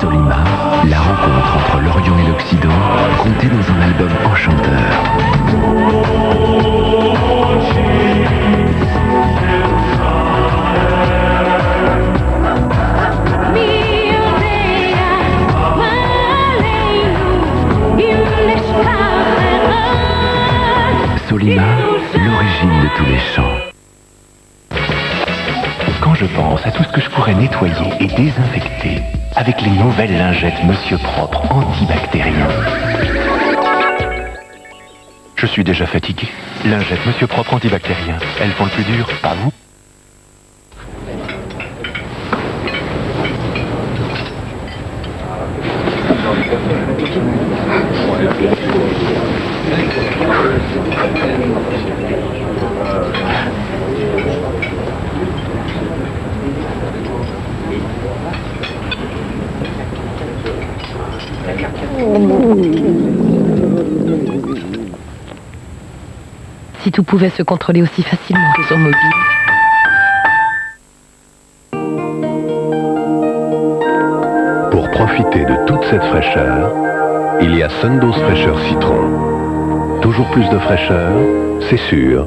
Solima, la rencontre entre l'Orient et l'Occident, contée dans un album enchanteur. Solima, l'origine de tous les chants. Quand je pense à tout ce que je pourrais nettoyer et désinfecter avec les nouvelles lingettes Monsieur Propre antibactérien. Je suis déjà fatigué. Lingettes Monsieur Propre antibactérien, elles font le plus dur, pas vous? Si tout pouvait se contrôler aussi facilement que sur mobile. Pour profiter de toute cette fraîcheur, il y a Sun-Dose fraîcheur citron. Toujours plus de fraîcheur, c'est sûr,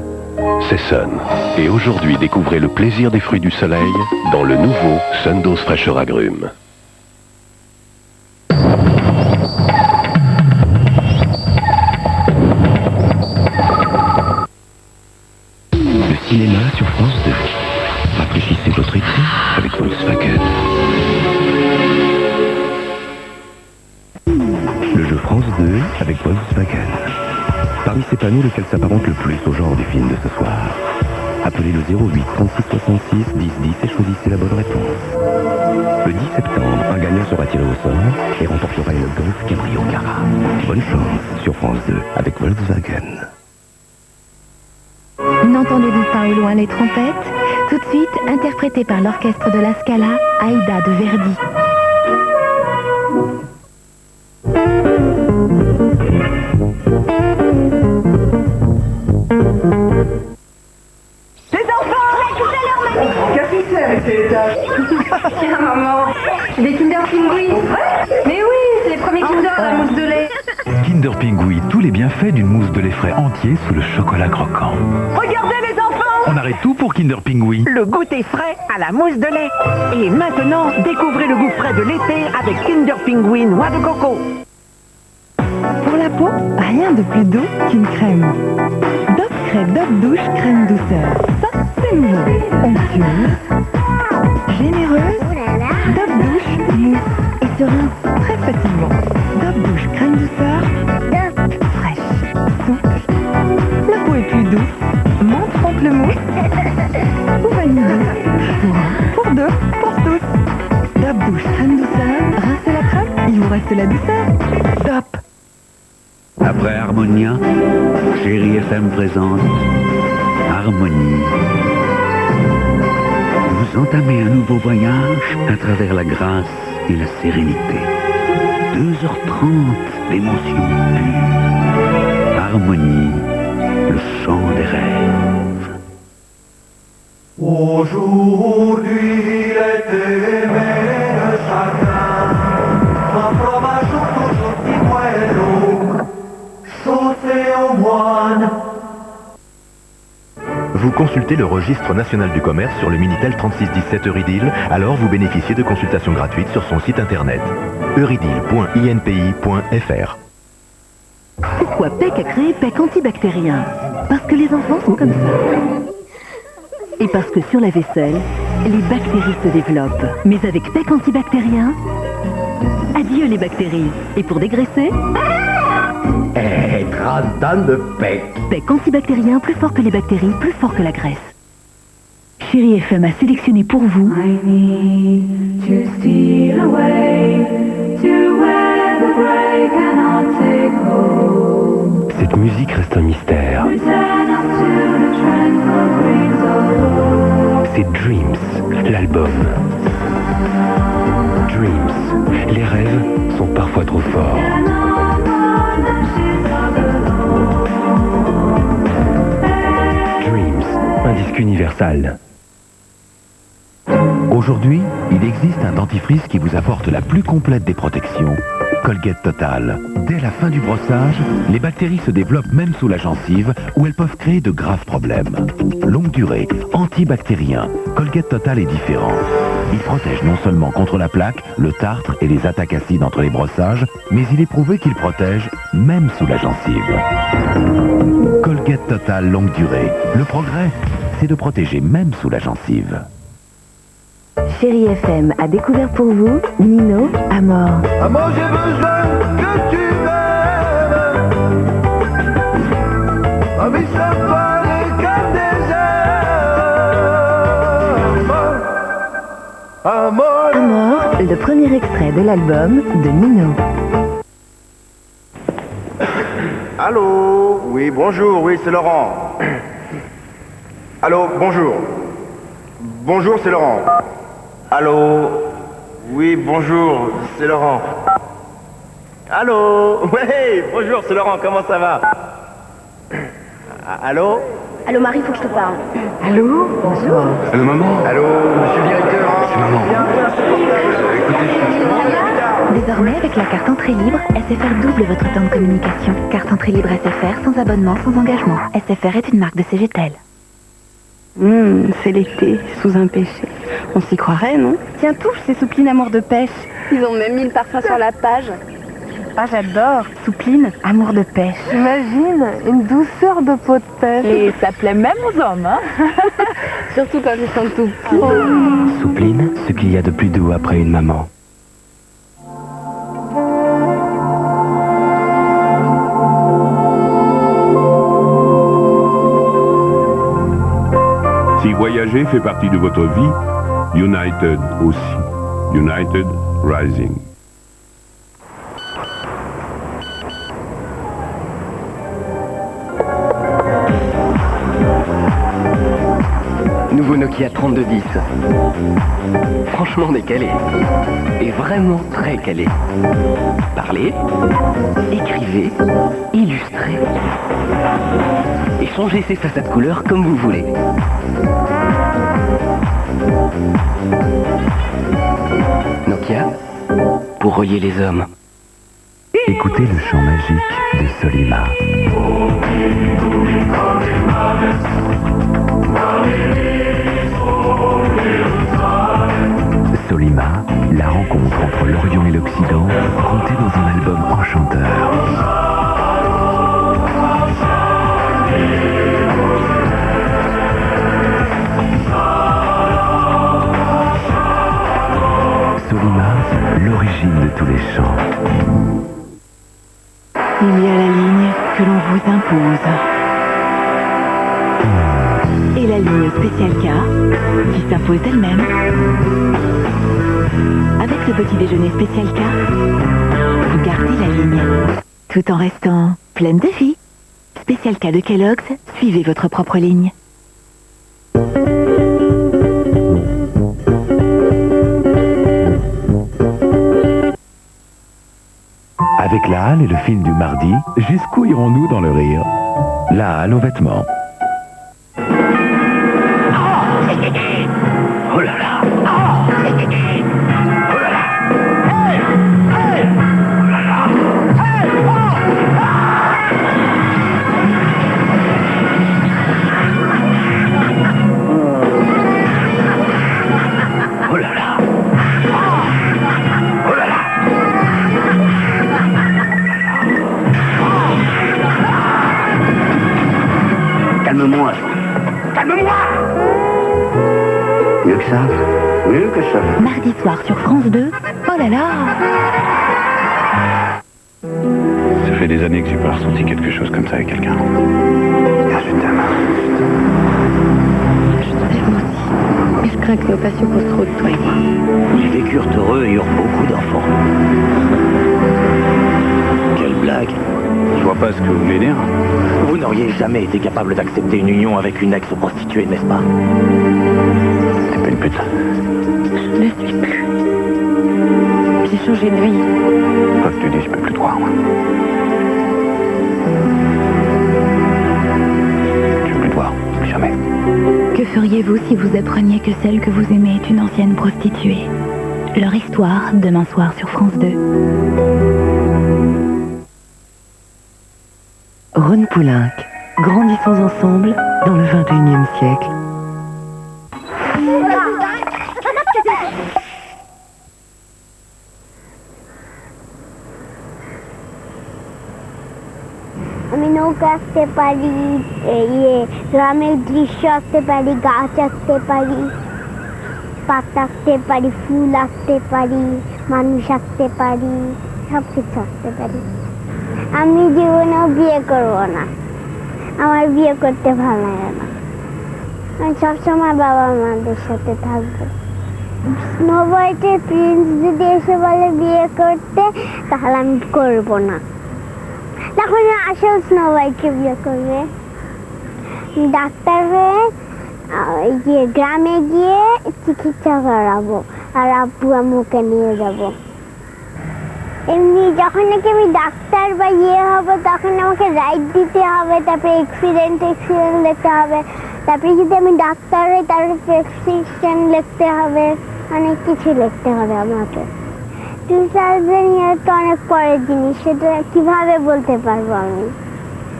c'est Sun. Et aujourd'hui, découvrez le plaisir des fruits du soleil dans le nouveau Sun-Dose fraîcheur agrumes. Le cinéma sur France 2. Rafraîchissez votre été avec Volkswagen. Le jeu France 2 avec Volkswagen. Parmi ces panneaux, lequel s'apparente le plus au genre du film de ce soir? Appelez le 08 36 66 10 10 et choisissez la bonne réponse. Le 10 septembre, un gagnant sera tiré au sort et remportera une Golf Cabrio Cara. Bonne chance sur France 2 avec Volkswagen. N'entendez-vous pas au loin les trompettes? Tout de suite, interprété par l'orchestre de la Scala, Aïda de Verdi. Les enfants! Qu'est-ce que c'est avec ces étages? Tiens, maman, c'est des Kinder Pingui. Mais oui, c'est les premiers Kinder à la mousse de lait. Kinder Pingui, tous les bienfaits d'une mousse de lait frais entier sous le chocolat croquant. Regardez les enfants! On arrête tout pour Kinder Pingui. Le goûter frais à la mousse de lait. Et maintenant, découvrez le goût frais de l'été avec Kinder Pingui noix de coco. Pour la peau, rien de plus doux qu'une crème. Dove Cray Dove Douche Crème Douceur. Ça, c'est nouveau. Onctueuse, généreuse, Dove Douche mousse et se rince très facilement. Dove Douche Crème Douceur, fraîche, souple. La peau est plus douce. Menthe pamplemousse ou vanille douce. Pour deux, pour tous. Dove Douche Crème Douceur. Rincez la crème, il vous reste la douceur. Top. Après Harmonia, Chérie FM présente Harmonie. Vous entamez un nouveau voyage à travers la grâce et la sérénité. 2h30 d'émotion pure. Harmonie, le chant des rêves. Aujourd'hui, l'été mène chacun un fromage toujours petit moelleux, chaussé au moine. Vous consultez le registre national du commerce sur le Minitel 3617 Euridil, alors vous bénéficiez de consultations gratuites sur son site internet euridil.inpi.fr. Pourquoi PEC a créé PEC antibactérien? Parce que les enfants sont comme ça. Et parce que sur la vaisselle, les bactéries se développent. Mais avec PEC antibactérien, adieu les bactéries. Et pour dégraisser, 30 ans de PEC. PEC antibactérien, plus fort que les bactéries, plus fort que la graisse. Chérie FM a sélectionné pour vous Cette musique reste un mystère. C'est Dreams, l'album. Dreams, les rêves sont parfois trop forts. Dreams, un disque universal. Aujourd'hui, il existe un dentifrice qui vous apporte la plus complète des protections. Colgate Total. Dès la fin du brossage, les bactéries se développent même sous la gencive où elles peuvent créer de graves problèmes. Longue durée, antibactérien, Colgate Total est différent. Il protège non seulement contre la plaque, le tartre et les attaques acides entre les brossages, mais il est prouvé qu'il protège même sous la gencive. Colgate Total longue durée. Le progrès, c'est de protéger même sous la gencive. Chérie FM a découvert pour vous Nino à mort. À moi j'ai besoin que tu m'aimes. Ma vie ça paraît comme des heures. À mort, le premier extrait de l'album de Nino. Allô? Oui, bonjour, oui, c'est Laurent. Allô, bonjour. Bonjour, c'est Laurent. Allô? Oui, bonjour, c'est Laurent. Allô? Ouais, bonjour, c'est Laurent, comment ça va? Allô? Allô Marie, faut que je te parle. Allô? Bonjour. Allô, maman? Allô, monsieur le directeur? C'est maman. Désormais, avec la carte entrée libre, SFR double votre temps de communication. Carte entrée libre SFR, sans abonnement, sans engagement. SFR est une marque de CGTEL. C'est l'été, sous un péché. On s'y croirait, non? Tiens, touche ces soupline amour de pêche. Ils ont même mis le parfum sur la page. Ah, j'adore. Soupline amour de pêche. Imagine, une douceur de peau de pêche. Et ça plaît même aux hommes, hein. Surtout quand ils sont tout petits. Soupline, ce qu'il y a de plus doux après une maman. Si voyager fait partie de votre vie, United aussi. United Rising. Nouveau Nokia 3210. Franchement décalé. Et vraiment très calé. Parlez, écrivez, illustrez. Et changez ses façades de couleurs comme vous voulez. Nokia, pour relier les hommes. Écoutez le chant magique de Solima. Solima, la rencontre entre l'Orient et l'Occident, contée dans un album enchanteur. Solima, l'origine de tous les chants. Il y a la ligne que l'on vous impose. Et la ligne spéciale K qui s'impose d'elle-même. Avec le petit déjeuner spécial K, vous gardez la ligne, tout en restant pleine de vie. Spécial K de Kellogg's, suivez votre propre ligne. Avec la Halle et le film du mardi, jusqu'où irons-nous dans le rire? La Halle aux vêtements. Oh là là. Calme-moi. Calme-moi. Mieux que ça. Mieux que ça. Mardi soir sur France 2. Oh là là. Ça fait des années que j'ai pas ressenti quelque chose comme ça avec quelqu'un. Ah, je t'aime. Je t'aime aussi. Mais je crains que nos passions causent trop de toi et moi. Ils vécurent heureux et eurent beaucoup d'enfants. Quelle blague. Je vois pas ce que vous voulez dire. Vous n'auriez jamais été capable d'accepter une union avec une ex-prostituée, n'est-ce pas? T'es pas une pute. Je ne suis plus. J'ai changé de vie. Quoi que tu dis, je peux plus te croire, moi. Je veux plus te voir, plus jamais. Que feriez-vous Qu'auriez-vous si vous appreniez que celle que vous aimez est une ancienne prostituée? Leur histoire, demain soir sur France 2. Ron Poulenc, grandissons ensemble dans le 21e siècle. আমি নৌকা আঁকতে পারি, গ্রামের দৃশ্য আঁকতে পারি, গাছ আঁকতে পারি, পাতা আঁকতে পারি, ফুল আঁকতে পারি, মানুষ আঁকতে পারি, সব কিছু আঁকতে পারি। আমি জীবনেও বিয়ে করব না, আমার বিয়ে করতে ভালো লাগে না। আমি সবসময় বাবা মাদের সাথে থাকবো। স্নো হোয়াইটের প্রিন্স যদি এসে বলে বিয়ে করতে, তাহলে আমি করবো না। তখন আসল স্নো হোয়াইটকে বিয়ে করবে। ডাক্তার হয়ে গ্রামে গিয়ে চিকিৎসা করাবো, আর আব্বু আম্মুকে নিয়ে যাব। এমনি যখন নাকি আমি ডাক্তার বা হবো, তখন আমাকে রাইট দিতে হবে, তারপরে এক্সিডেন্ট লিখতে হবে, তারপরে যদি আমি ডাক্তার হই তারপরে প্রেসক্রিপশন লিখতে হবে, অনেক কিছু লিখতে হবে আমাকে। 2000 ইয়ার তো অনেক পরের জিনিস, সেটা কিভাবে বলতে পারবো আমি?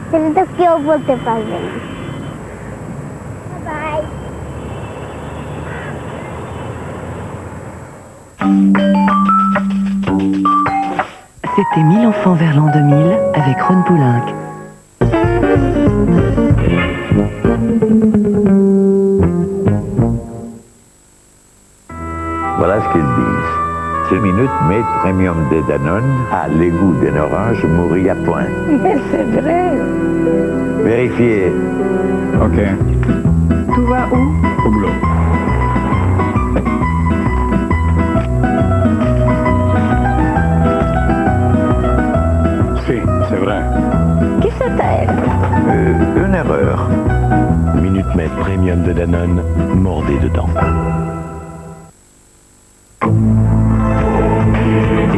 সেটা তো কেউ বলতে পারবে না। By. C'était 1000 enfants vers l'an 2000 avec Ron Poulenc. Voilà ce qu'ils disent. 6 minutes, mais premium de Danone a l'égout d'un orange mourit à point. Mais c'est vrai. Vérifiez. Ok. Tout va où? Au boulot. Si, c'est vrai. Qui c'est-elle? Une erreur. Minute Maid Premium de Danone, mordez dedans.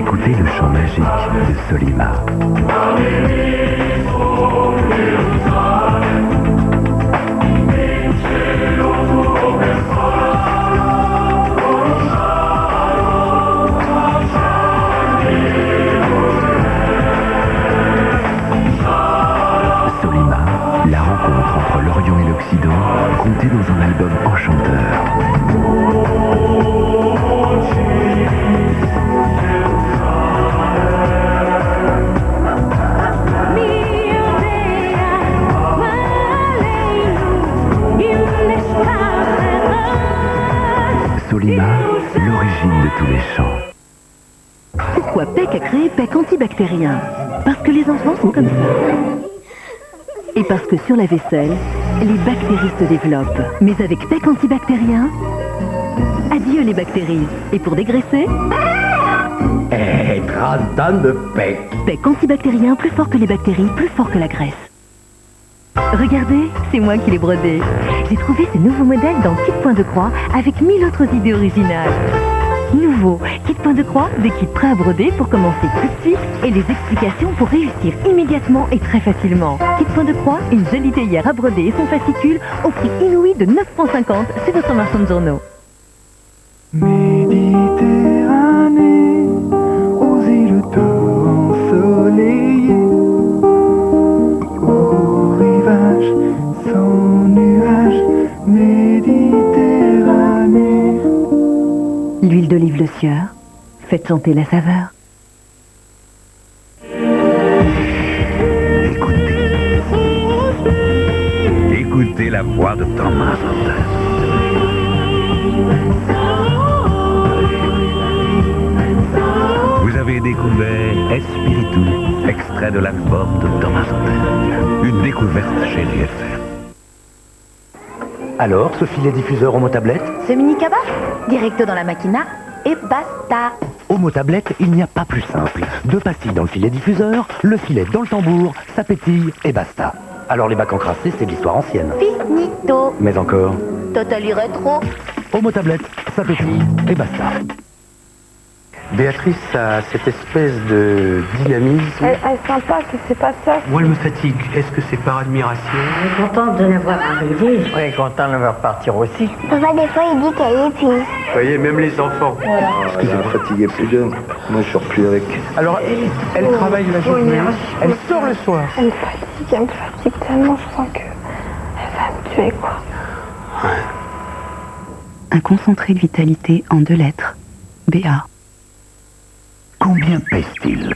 Écoutez le chant magique de Solima. Solima, la rencontre entre l'Orient et l'Occident, contée dans un album enchanteur. Solima, l'origine de tous les chants. Pourquoi PEC a créé PEC antibactérien? Parce que les enfants sont comme ça. Et parce que sur la vaisselle, les bactéries se développent. Mais avec PEC antibactérien, adieu les bactéries. Et pour dégraisser, 30 tonnes de PEC. PEC antibactérien, plus fort que les bactéries, plus fort que la graisse. Regardez, c'est moi qui l'ai brodé. J'ai trouvé ce nouveau modèle dans Kit Point de Croix avec 1000 autres idées originales. Nouveau, Kit Point de Croix, des kits prêts à broder pour commencer tout de suite et les explications pour réussir immédiatement et très facilement. Kit Point de Croix, une jolie théière à broder et son fascicule au prix inouï de 9,50 € chez votre marchand de journaux. Méditerranée, aux îles d'eau ensoleillées, au rivage sans nuages, Méditerranée. L'huile d'olive Le Sieur, faites chanter la saveur. Écoutez la voix de Thomas. Vous avez découvert Espiritu, extrait de l'album de Thomas Antel. Une découverte chez GFM. Alors, ce filet diffuseur homo-tablette? Ce mini cabas, directo dans la machina et basta. Homo-tablette, il n'y a pas plus simple. 2 pastilles dans le filet diffuseur, le filet dans le tambour, ça pétille et basta. Alors les bacs encrassés, c'est de l'histoire ancienne. Finito. Mais encore, Totally rétro. homo-tablette, ça pétille et basta. Béatrice a cette espèce de dynamisme. Elle est sympa, c'est pas ça. Moi, elle me fatigue. Est-ce que c'est par admiration? Je suis contente de la voir arriver. Oui, content de la voir partir aussi. Papa, des fois, il dit qu'elle est épuisée. Vous voyez, même les enfants. Voilà. Parce que j'ai fatigué plus d'un. Moi, je sors plus avec. Alors, elle travaille la journée, elle sort le soir. Elle me fatigue tellement, je sens qu'elle va me tuer, quoi. Un concentré de vitalité en 2 lettres. BA. Combien pèse-t-il?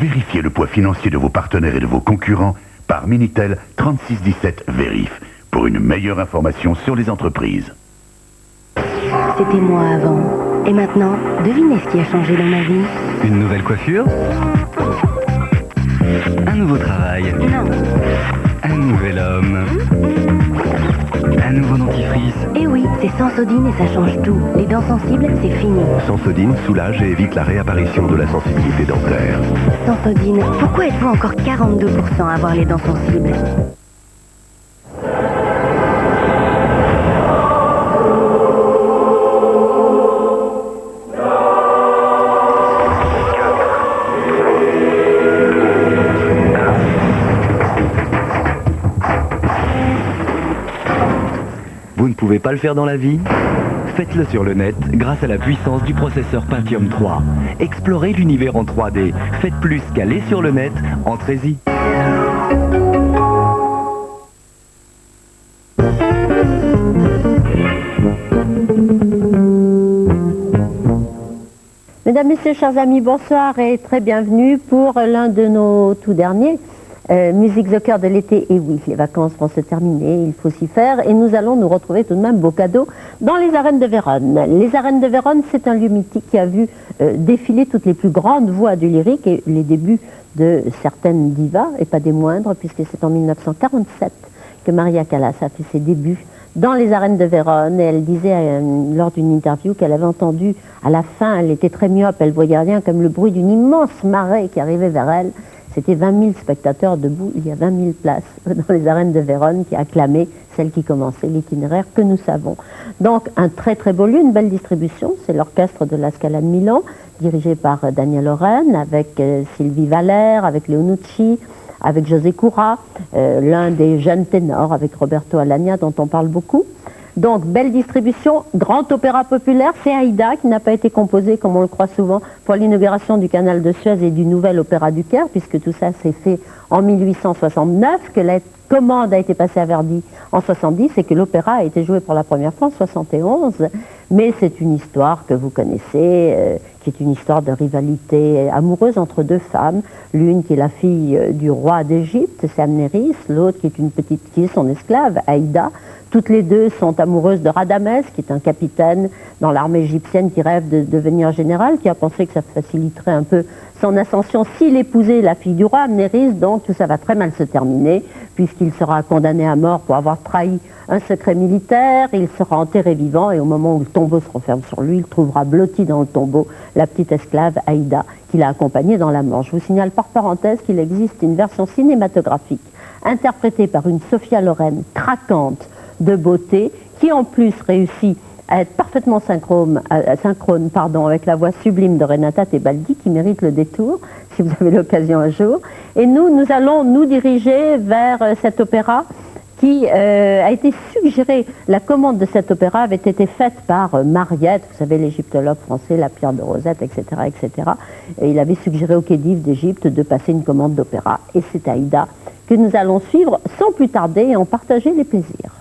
Vérifiez le poids financier de vos partenaires et de vos concurrents par Minitel 3617 Vérif pour une meilleure information sur les entreprises. C'était moi avant. Et maintenant, devinez ce qui a changé dans ma vie. Une nouvelle coiffure? Un nouveau travail? Non. Un nouvel homme? Un nouveau dentifrice? Eh oui, c'est Sensodine et ça change tout. Les dents sensibles, c'est fini. Sensodine soulage et évite la réapparition de la sensibilité dentaire. Sensodine, pourquoi êtes-vous encore 42% à avoir les dents sensibles? Vous ne pouvez pas le faire dans la vie? Faites-le sur le net grâce à la puissance du processeur Pentium 3. Explorez l'univers en 3D. Faites plus qu'aller sur le net, entrez-y. Mesdames, Messieurs, chers amis, bonsoir et très bienvenue pour l'un de nos tout derniers Musique au cœur de l'été. Et oui, les vacances vont se terminer, il faut s'y faire et nous allons nous retrouver tout de même beau cadeau dans les arènes de Vérone. Les arènes de Vérone, c'est un lieu mythique qui a vu défiler toutes les plus grandes voix du lyrique et les débuts de certaines divas, et pas des moindres, puisque c'est en 1947 que Maria Callas a fait ses débuts dans les arènes de Vérone. Et elle disait lors d'une interview qu'elle avait entendu à la fin, elle était très myope, elle voyait rien, comme le bruit d'une immense marée qui arrivait vers elle. C'était 20 000 spectateurs debout, il y a 20 000 places dans les arènes de Vérone qui acclamaient celle qui commençait l'itinéraire que nous savons. Donc un très très beau lieu, une belle distribution, c'est l'orchestre de la Scala de Milan, dirigé par Daniel Oren, avec Sylvie Valère, avec Leonucci, avec José Coura, l'un des jeunes ténors, avec Roberto Alagna dont on parle beaucoup. Donc, belle distribution, grand opéra populaire, c'est Aïda qui n'a pas été composé, comme on le croit souvent, pour l'inauguration du canal de Suez et du nouvel opéra du Caire, puisque tout ça s'est fait en 1869, que la commande a été passée à Verdi en 70 et que l'opéra a été joué pour la première fois en 71. Mais c'est une histoire que vous connaissez, qui est une histoire de rivalité amoureuse entre deux femmes. L'une qui est la fille du roi d'Égypte, c'est Amnéris, l'autre qui est une petite, qui est son esclave, Aïda. Toutes les deux sont amoureuses de Radamès, qui est un capitaine dans l'armée égyptienne qui rêve de devenir général, qui a pensé que ça faciliterait un peu son ascension s'il épousait la fille du roi, Amnéris. Donc tout ça va très mal se terminer, puisqu'il sera condamné à mort pour avoir trahi un secret militaire. Il sera enterré vivant et au moment où le tombeau se referme sur lui, il trouvera blotti dans le tombeau la petite esclave Aïda, qui l'a accompagnée dans la mort. Je vous signale par parenthèse qu'il existe une version cinématographique interprétée par une Sophia Loren craquante de beauté, qui en plus réussit à être parfaitement synchrone avec la voix sublime de Renata Tebaldi, qui mérite le détour, si vous avez l'occasion un jour. Et nous allons nous diriger vers cet opéra qui a été suggéré. La commande de cet opéra avait été faite par Mariette, vous savez, l'égyptologue français, la pierre de Rosette, etc., etc. Et il avait suggéré au Khedive d'Égypte de passer une commande d'opéra. Et c'est Aïda que nous allons suivre sans plus tarder et en partager les plaisirs.